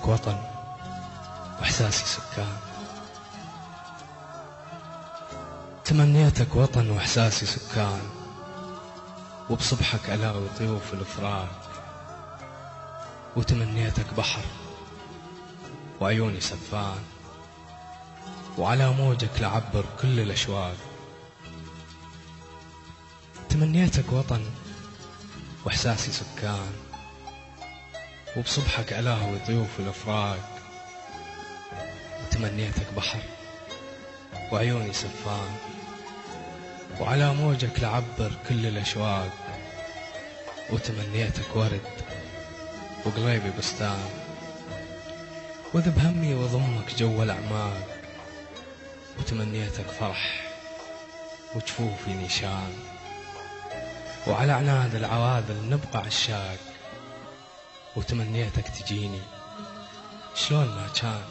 تمنيتك وطن وإحساسي سكان. تمنيتك وطن وإحساسي سكان، وبصبحك ألاوي طيوف الإفراق. وتمنيتك بحر وعيوني سفان، وعلى موجك لعبر كل الأشواق. تمنيتك وطن وإحساسي سكان، وبصبحك ألاوي طيوف الإفراق. وتمنيتك بحر وعيوني سفان، وعلى موجك لعبر كل الأشواق. وتمنيتك ورد وقلبي بستان، وذب همي وضمك جو الأعماق. وتمنيتك فرح وجفوفي نيشان، وعلى عناد العواذل نبقى عشاق. وتمنيتك تجيني شلون ما كان،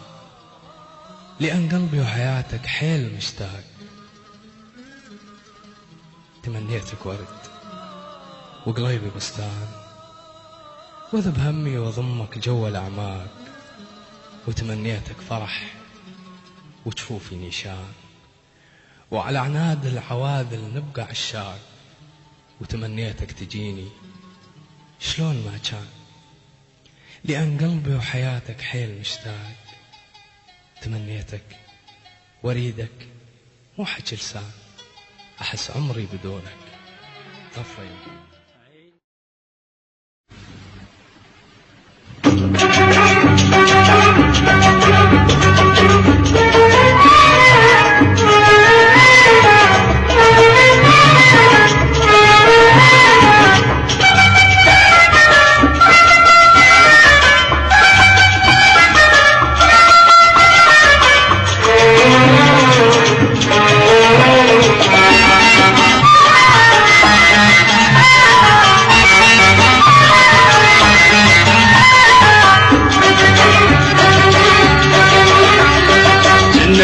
لأن قلبي وحياتك حيل مشتاق. تمنيتك ورد وقلبي بستان، وذب همي وضمك جو الأعماق. وتمنيتك فرح وجفوفي نيشان، وعلى عناد العواذل نبقى عشاق. وتمنيتك تجيني شلون ما كان، لأن قلبي وحياتك حيل مشتاق. تمنيتك وريدك مو حكي لسان، أحس عمري بدونك طفى يمكن.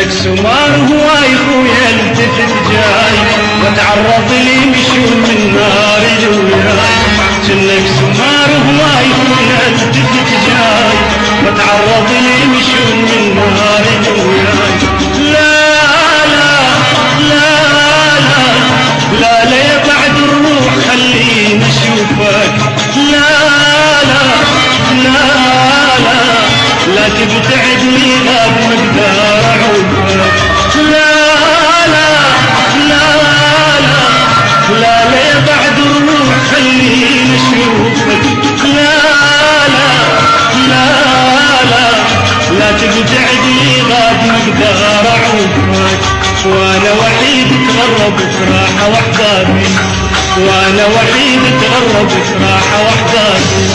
سمار هواي خويا التفت جاي، وتعرض لي مشون من نار جوياي. جنك سمار هواي خويا التفت جاي، وتعرض لي مشون من نار جوياي. لا لا لا لا لا لا يا بعد الروح خليني اشوفك. لا لا لا لا لا تبتعدني غاب مقدار اعوفك. لا لا لا لا لا لا يا بعد الروح خليني اشوفك. لا لا لا لا لا تبتعدني غاب مقدار اعوفك. وانا وحيد اتغرب بصراحه وحداني، وانا وحيد اتغرب بصراحه وحداني.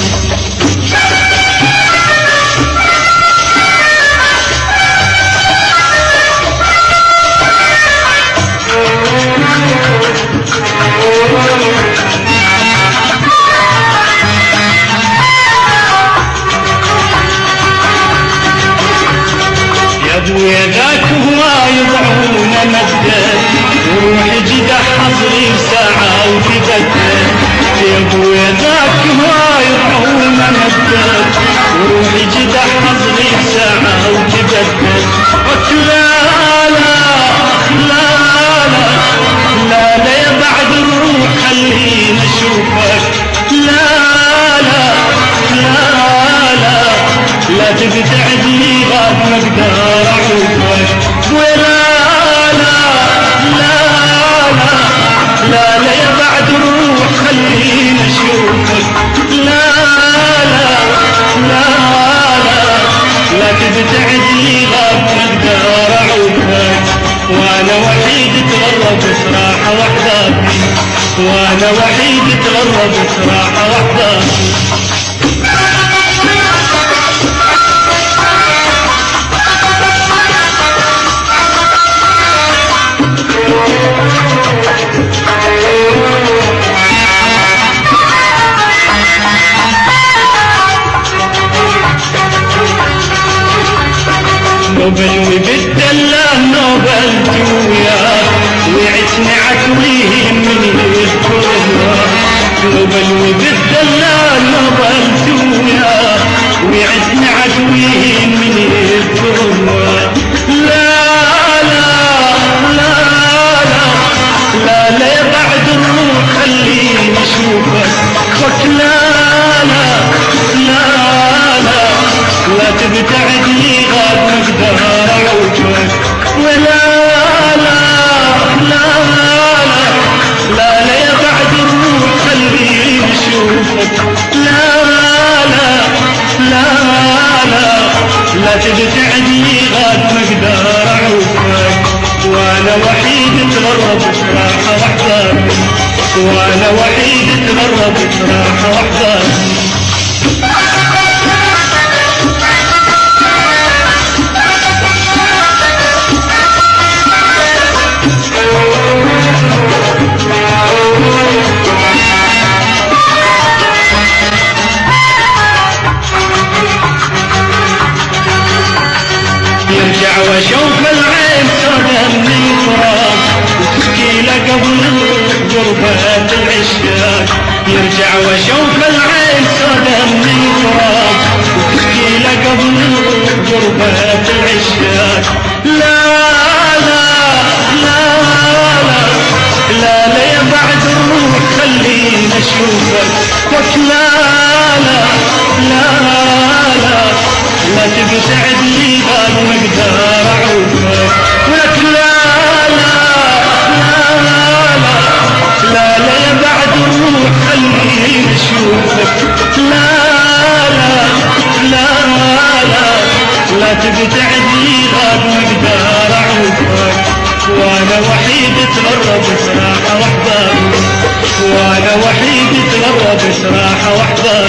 يا ابويا ذاك هواي ضعونا مدد، وروحي جدح حصري ساعة وتبدل. يا ابويا ذاك هواي ضعونا مدد، وروحي جدح حصري ساعة وتبدل. قلت لا لا لا لا لا لا يا بعد الروح خليني اشوفك. لا لا لا لا لا تبتعدني غاب مقدار اعوفك. ولا لا لا لا لا لا يا بعد الروح خليني اشوفك. لا لا لا لا لا تبتعدني غاب مقدار اعوفك. وانا وحيد اتغرب بصراحه وحداني، وانا وحيد اتغرب بصراحه وحداني. نوبل وبالدلال نوبل جوياك، وعتني عتويه من يذكرها. نوبل وبالدلال نوبل جوياك، وعتني عتويه اشوفك لا لا لا لا لا تبتعد لي غاد ما اقدر اعوفك وانا وحيد اتغرب راحة واحضر وانا وحيد اتغرب راحة واحضر يرجع واشوف العين سودا من الفراق وتشكي له قبل غربة العشاق يرجع واشوف العين سودا من الفراق وتشكي له قبل غربة العشاق لا لا لا لا لا لا يا بعد الروح خليني اشوفك قلت لا لا لا لا لا تبتعد لي غاد ما اقدر اعوفك ولك لا لا لا لا لا لا يا بعد الروح خليني اشوفك لا لا لا لا لا تبتعد لي غاد ما اقدر اعوفك وانا وحيد اتغرب راحة واحضر وانا وحيد اتغرب راحة واحضر